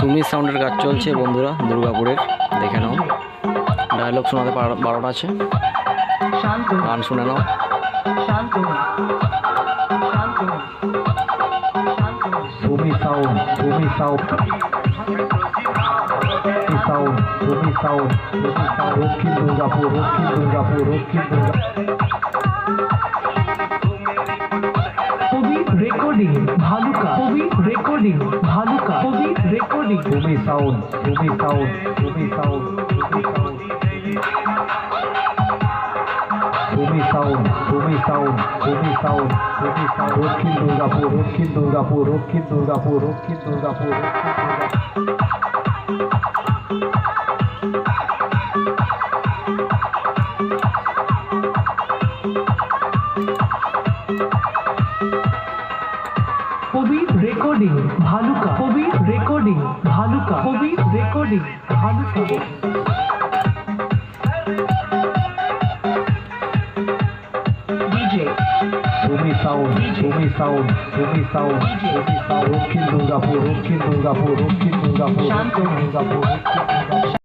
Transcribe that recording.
সুমি সাউন্ডের কাজ চলছে বন্ধুরা দুর্গাপুরের, দেখে নাও। ডায়লগ শোনাতে 12টা আছে, গান শুনে নাও। Sumi sound, Sumi sound, sound, Sumi sound, Dakshin Durgapur, দক্ষিণ দুর্গাপুর, দক্ষিণ দুর্গাপুর। কবি রেকর্ডিং ভালুকা, কবি রেকর্ডিং ভালুকা, কবি recording. Sumi sound, Sumi sound, Sumi sound, Sumi sound, Sumi sound, Sumi sound, Sumi sound, Dakshin Durgapur, দক্ষিণ দুর্গাপুর, দক্ষিণ দুর্গাপুর, দক্ষিণ দুর্গাপুর, কবি রেকর্ডিং ভালুকা, কবি রেকর্ডিং ভালুকা, কবি recording Bhaluka. DJ Sumi sound, Sumi sound, Sumi sound, Sumi sound, Dakshin Durgapur, দক্ষিণ দুর্গাপুর, দক্ষিণ দুর্গাপুর, দক্ষিণ দুর্গাপুর, দক্ষিণ দুর্গাপুর।